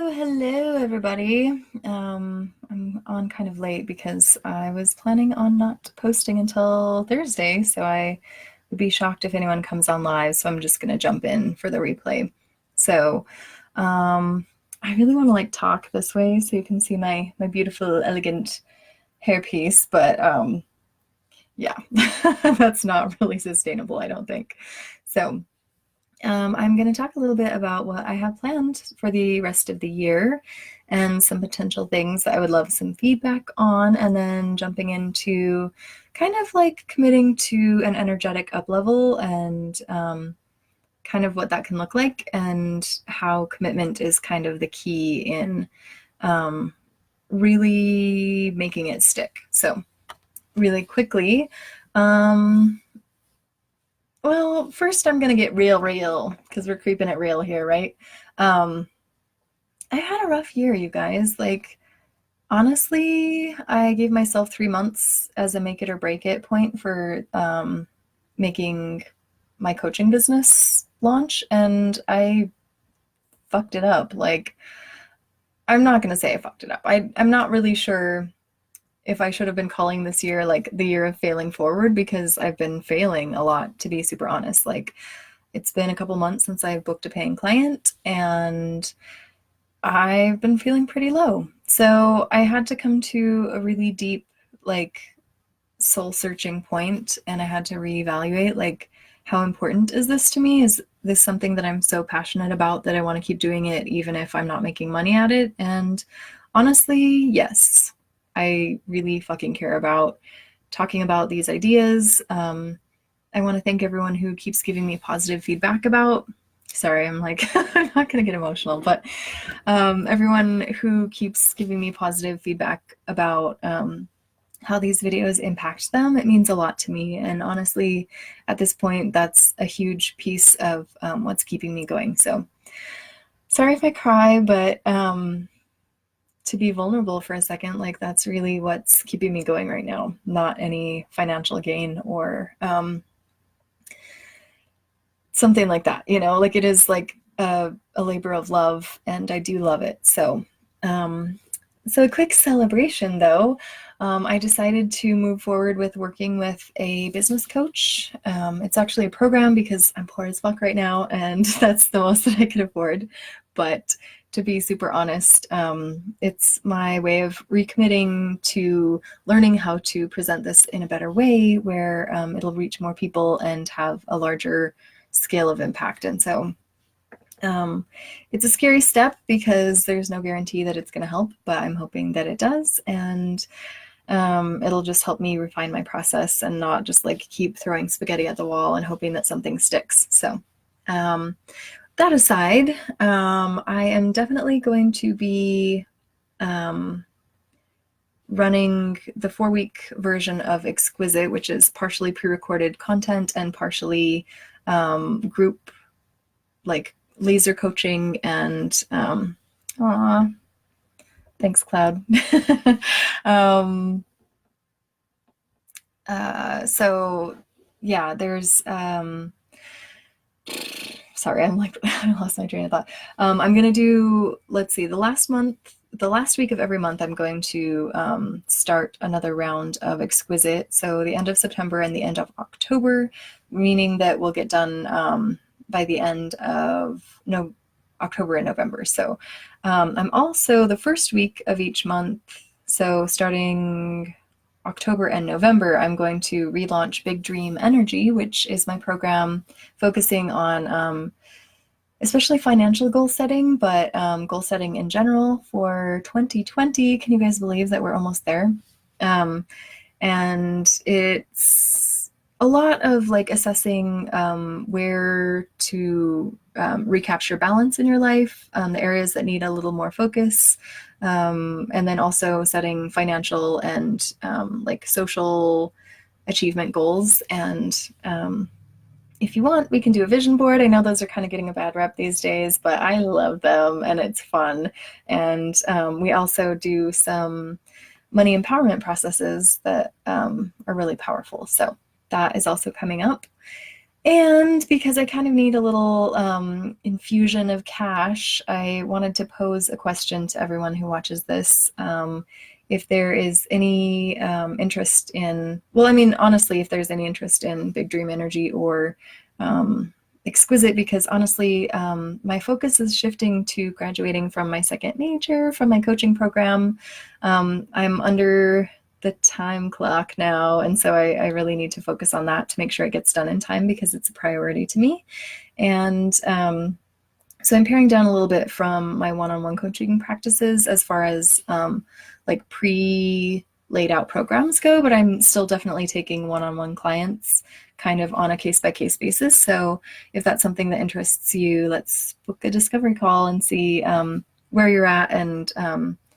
Hello everybody. I'm on kind of late because I was planning on not posting until Thursday, so I would be shocked if anyone comes on live, so I'm just gonna jump in for the replay. So, um, I really want to like talk this way so you can see my beautiful, elegant hairpiece, but yeah, that's not really sustainable, I don't think. So, I'm going to talk a little bit about what I have planned for the rest of the year and some potential things that I would love some feedback on, and then jumping into kind of like committing to an energetic up level and kind of what that can look like, and how commitment is kind of the key in um, really making it stick. So, really quickly, um, well, first I'm gonna get real, because we're creeping it real here, right? Um, I had a rough year, you guys. Like, honestly, I gave myself 3 months as a make it or break it point for making my coaching business launch, and I fucked it up. Like, I'm not gonna say I fucked it up. I'm not really sure if I should have been calling this year like the year of failing forward, because I've been failing a lot, to be super honest. Like, it's been a couple months since I've booked a paying client, and I've been feeling pretty low. So I had to come to a really deep, like, soul searching point, and I had to reevaluate, like, how important is this to me? Is this something that I'm so passionate about that I want to keep doing it even if I'm not making money at it? And honestly, yes, I really fucking care about talking about these ideas. I want to thank everyone who keeps giving me positive feedback about. Sorry, I'm like, I'm not going to get emotional, but everyone who keeps giving me positive feedback about how these videos impact them, it means a lot to me. And honestly, at this point, that's a huge piece of what's keeping me going. So sorry if I cry, but to be vulnerable for a second, like, that's really what's keeping me going right now, not any financial gain or something like that, like, it is like a labor of love, and I do love it. Um, so a quick celebration though. I decided to move forward with working with a business coach. It's actually a program because I'm poor as fuck right now, and that's the most that I could afford. But to be super honest, it's my way of recommitting to learning how to present this in a better way, where it'll reach more people and have a larger scale of impact. And so um, it's a scary step because there's no guarantee that it's going to help, but I'm hoping that it does. And it'll just help me refine my process and not just like keep throwing spaghetti at the wall and hoping that something sticks. So um, that aside, I am definitely going to be running the 4-week version of Exquisite, which is partially pre-recorded content and partially group, like, laser coaching. And aw, thanks, Cloud. um, so yeah, there's sorry, I'm like, I lost my train of thought. I'm gonna do, let's see, the last week of every month, I'm going to start another round of Exquisite. So the end of September and the end of October, meaning that we'll get done by the end of October and November. So I'm also the first week of each month. So starting October and November, I'm going to relaunch Big Dream Energy, which is my program focusing on especially financial goal setting, but goal setting in general for 2020. Can you guys believe that we're almost there? Um, and it's a lot of like assessing where to recapture balance in your life, the areas that need a little more focus, and then also setting financial and like social achievement goals. And if you want, we can do a vision board. I know those are kind of getting a bad rep these days, but I love them and it's fun. And we also do some money empowerment processes that are really powerful. So that is also coming up. And because I kind of need a little infusion of cash, I wanted to pose a question to everyone who watches this. If there is any interest in, well, I mean, honestly, if there's any interest in Big Dream Energy or Exquisite, because honestly, my focus is shifting to graduating from my second major from my coaching program. I'm under the time clock now, and so I really need to focus on that to make sure it gets done in time because it's a priority to me. And so I'm paring down a little bit from my one-on-one coaching practices as far as like pre-laid out programs go, but I'm still definitely taking one-on-one clients kind of on a case-by-case basis. So if that's something that interests you, let's book a discovery call and see where you're at and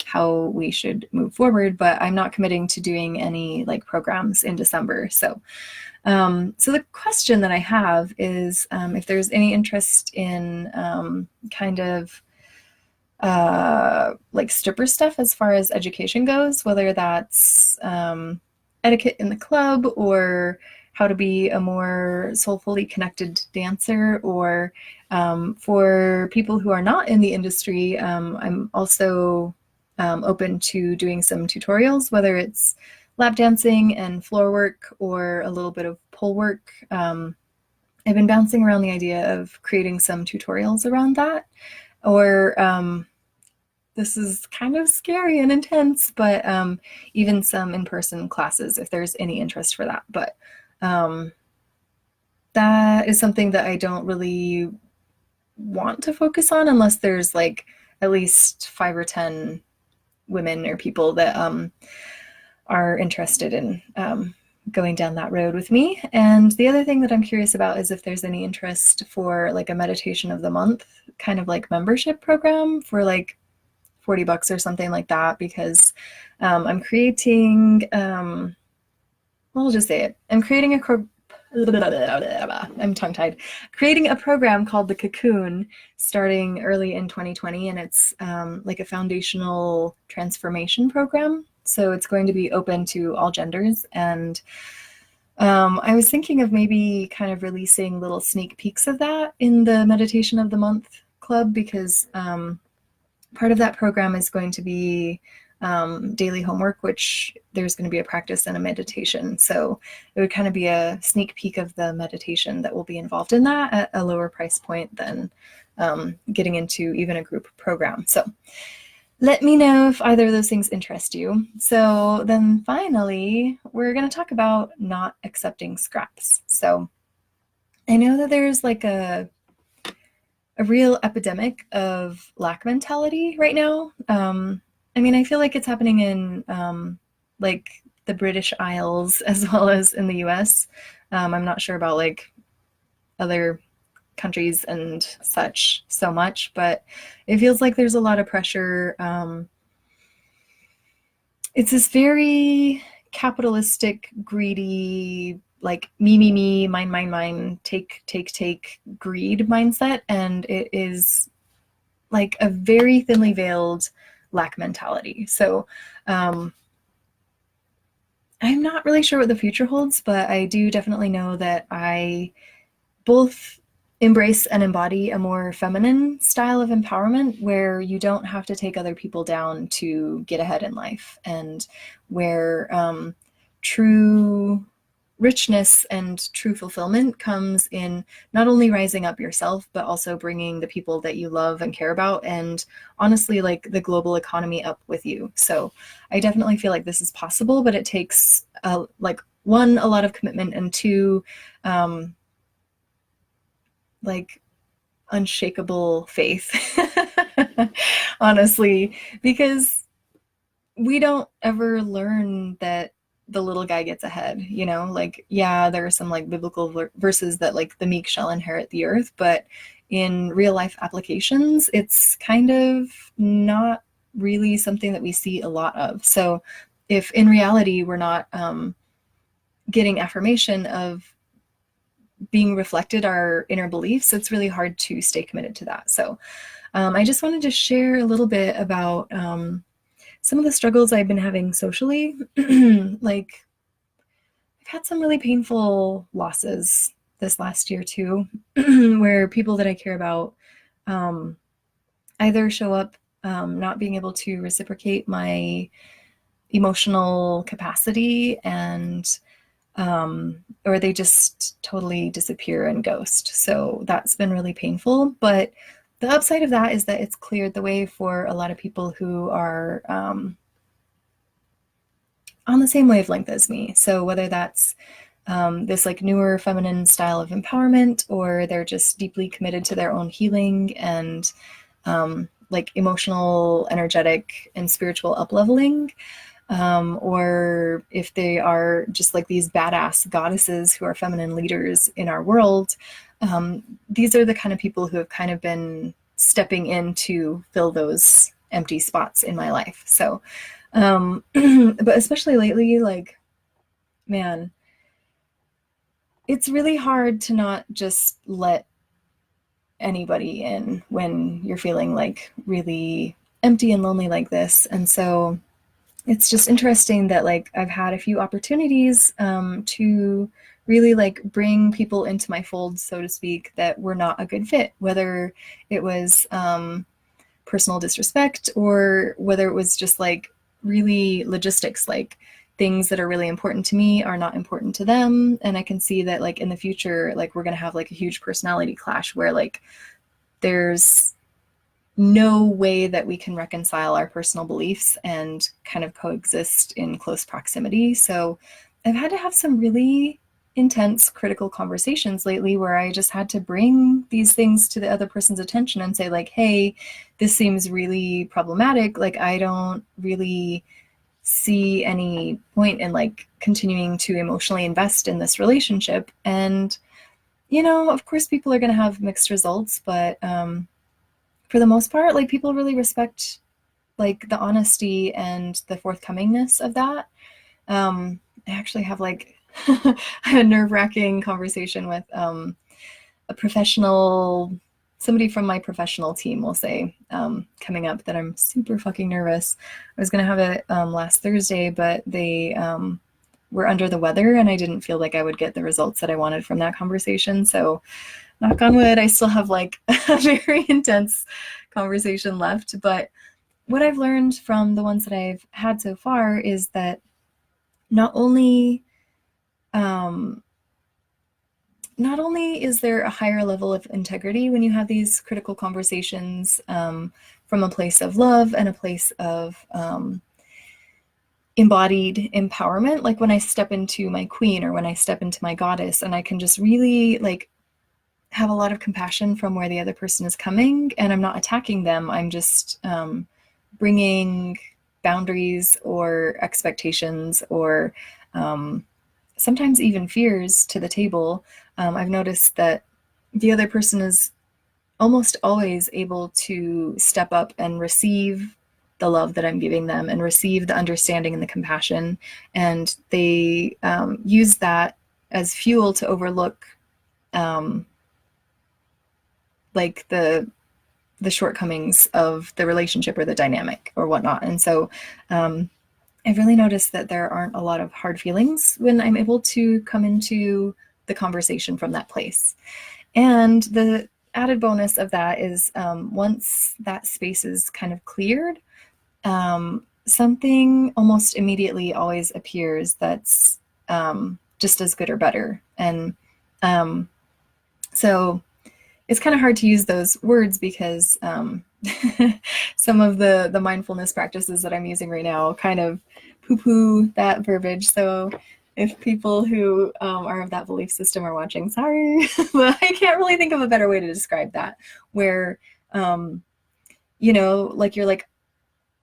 how we should move forward. But I'm not committing to doing any like programs in December. So the question that I have is if there's any interest in kind of like stripper stuff as far as education goes, whether that's etiquette in the club or how to be a more soulfully connected dancer, or for people who are not in the industry, I'm also open to doing some tutorials, whether it's lap dancing and floor work or a little bit of pole work. I've been bouncing around the idea of creating some tutorials around that, or this is kind of scary and intense, but even some in-person classes if there's any interest for that. But that is something that I don't really want to focus on unless there's like at least 5 or 10 women or people that are interested in going down that road with me. And the other thing that I'm curious about is if there's any interest for like a meditation of the month kind of like membership program for like $40 or something like that, because I'm creating, well, I'll just say it. I'm creating I'm tongue-tied. Creating a program called The Cocoon starting early in 2020, and it's like a foundational transformation program. So it's going to be open to all genders. And I was thinking of maybe kind of releasing little sneak peeks of that in the Meditation of the Month Club, because part of that program is going to be daily homework, which there's going to be a practice and a meditation. So it would kind of be a sneak peek of the meditation that will be involved in that at a lower price point than getting into even a group program. So let me know if either of those things interest you. So then finally, we're going to talk about not accepting scraps. So I know that there's like a real epidemic of lack mentality right now. I mean, I feel like it's happening in like the British Isles as well as in the US. I'm not sure about like other countries and such so much, but it feels like there's a lot of pressure. It's this very capitalistic, greedy, like me, mine, take greed mindset. And it is like a very thinly veiled lack mentality. So I'm not really sure what the future holds, but I do definitely know that I both embrace and embody a more feminine style of empowerment where you don't have to take other people down to get ahead in life, and where true richness and true fulfillment comes in not only rising up yourself, but also bringing the people that you love and care about, and honestly, like the global economy up with you. So I definitely feel like this is possible, but it takes like one, a lot of commitment, and two, like unshakable faith, honestly, because we don't ever learn that the little guy gets ahead, you know, like, yeah, there are some like biblical verses that like the meek shall inherit the earth, but in real life applications, it's kind of not really something that we see a lot of. So if in reality we're not getting affirmation of being reflected our inner beliefs, it's really hard to stay committed to that. So I just wanted to share a little bit about some of the struggles I've been having socially. Like, I've had some really painful losses this last year too, where people that I care about um, either show up not being able to reciprocate my emotional capacity and or they just totally disappear and ghost. So that's been really painful. But the upside of that is that it's cleared the way for a lot of people who are on the same wavelength as me. So whether that's this like newer feminine style of empowerment, or they're just deeply committed to their own healing and like emotional, energetic, and spiritual upleveling, or if they are just like these badass goddesses who are feminine leaders in our world, these are the kind of people who have kind of been stepping in to fill those empty spots in my life. So, but especially lately, like, man, it's really hard to not just let anybody in when you're feeling like really empty and lonely like this. And so it's just interesting that like I've had a few opportunities to really like bring people into my fold, so to speak, that were not a good fit, whether it was personal disrespect or whether it was just like really logistics, like things that are really important to me are not important to them. And I can see that like in the future, like we're going to have like a huge personality clash where like there's no way that we can reconcile our personal beliefs and kind of coexist in close proximity. So I've had to have some really intense critical conversations lately where I just had to bring these things to the other person's attention and say like, hey, this seems really problematic. Like I don't really see any point in like continuing to emotionally invest in this relationship. And you know, of course people are going to have mixed results, but for the most part, like people really respect like the honesty and the forthcomingness of that. I actually have like a nerve-wracking conversation with a professional, somebody from my professional team, will say, coming up that I'm super fucking nervous. I was gonna have it last Thursday, but they were under the weather and I didn't feel like I would get the results that I wanted from that conversation. So knock on wood, I still have like a very intense conversation left. But what I've learned from the ones that I've had so far is that not only um, not only is there a higher level of integrity when you have these critical conversations from a place of love and a place of embodied empowerment, like when I step into my queen or when I step into my goddess, and I can just really like have a lot of compassion from where the other person is coming, and I'm not attacking them. I'm just bringing boundaries or expectations or sometimes even fears to the table. I've noticed that the other person is almost always able to step up and receive the love that I'm giving them and receive the understanding and the compassion. And they use that as fuel to overlook like the shortcomings of the relationship or the dynamic or whatnot. And so I've really noticed that there aren't a lot of hard feelings when I'm able to come into the conversation from that place. And the added bonus of that is once that space is kind of cleared, something almost immediately always appears that's just as good or better. And so it's kind of hard to use those words because some of the mindfulness practices that I'm using right now kind of poo-poo that verbiage. So if people who are of that belief system are watching, sorry, but I can't really think of a better way to describe that, where, you know, like you're like,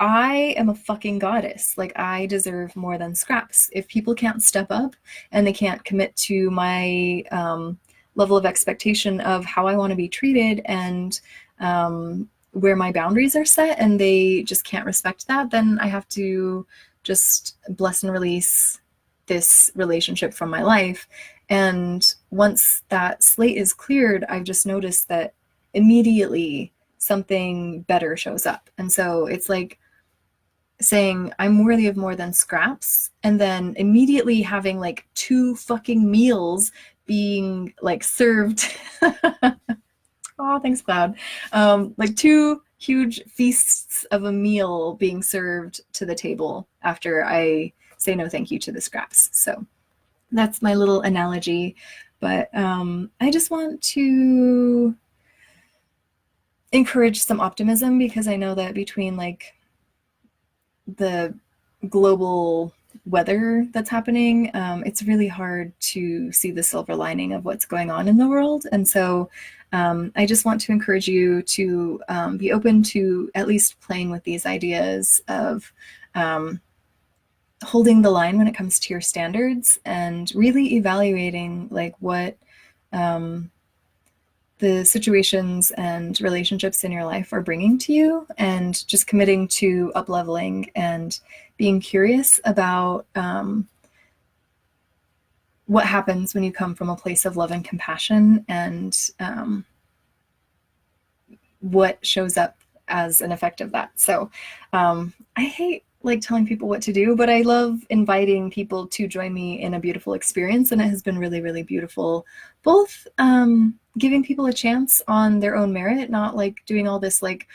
I am a fucking goddess. Like I deserve more than scraps. If people can't step up and they can't commit to my level of expectation of how I want to be treated and where my boundaries are set, and they just can't respect that, then I have to just bless and release this relationship from my life. And once that slate is cleared, I've just noticed that immediately something better shows up. And so it's like saying I'm worthy of more than scraps, and then immediately having like 2 fucking meals being like served. Oh, thanks, Cloud. Like two huge feasts of a meal being served to the table after I say no thank you to the scraps. So that's my little analogy. But I just want to encourage some optimism because I know that between like the global weather that's happening, it's really hard to see the silver lining of what's going on in the world. And so I just want to encourage you to be open to at least playing with these ideas of holding the line when it comes to your standards and really evaluating like what the situations and relationships in your life are bringing to you, and just committing to up leveling and being curious about what happens when you come from a place of love and compassion, and what shows up as an effect of that. So I hate like telling people what to do, but I love inviting people to join me in a beautiful experience, and it has been really, really beautiful. Both giving people a chance on their own merit, not like doing all this like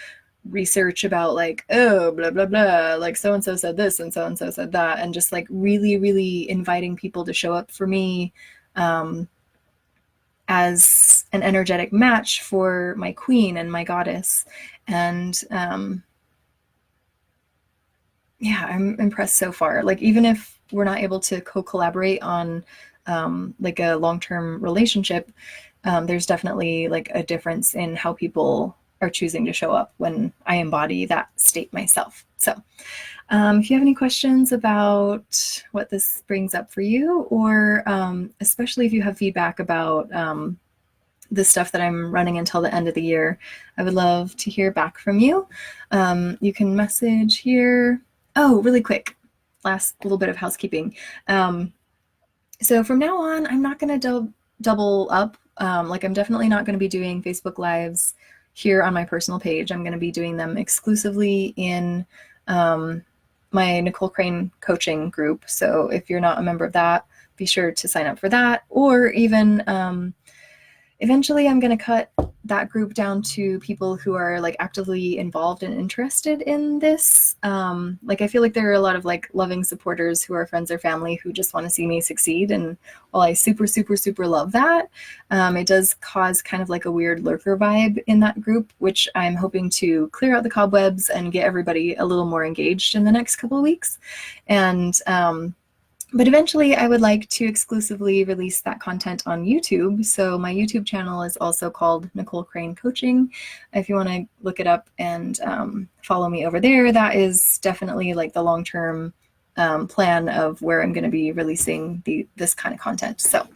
research about like, oh, blah, blah, blah, like so-and-so said this and so-and-so said that, and just like really, really inviting people to show up for me as an energetic match for my queen and my goddess. And yeah, I'm impressed so far. Like, even if we're not able to co-collaborate on like a long-term relationship, there's definitely like a difference in how people are choosing to show up when I embody that state myself. So if you have any questions about what this brings up for you, or especially if you have feedback about the stuff that I'm running until the end of the year, I would love to hear back from you. You can message here. Oh, really quick, last little bit of housekeeping. So from now on, I'm not going to double up. Like, I'm definitely not going to be doing Facebook Lives here on my personal page. I'm going to be doing them exclusively in my Nicole Crane coaching group. So if you're not a member of that, be sure to sign up for that. Or even eventually I'm going to cut that group down to people who are like actively involved and interested in this. Like, I feel like there are a lot of like loving supporters who are friends or family who just want to see me succeed. And while I super, super, super love that, it does cause kind of like a weird lurker vibe in that group, which I'm hoping to clear out the cobwebs and get everybody a little more engaged in the next couple of weeks. And but eventually I would like to exclusively release that content on YouTube. So my YouTube channel is also called Nicole Crane Coaching. If you want to look it up and follow me over there, that is definitely like the long-term plan of where I'm going to be releasing this kind of content. So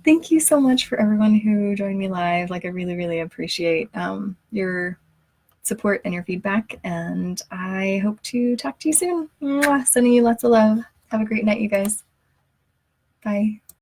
thank you so much for everyone who joined me live. Like, I really, really appreciate your support and your feedback. And I hope to talk to you soon. Mwah, sending you lots of love. Have a great night, you guys. Bye.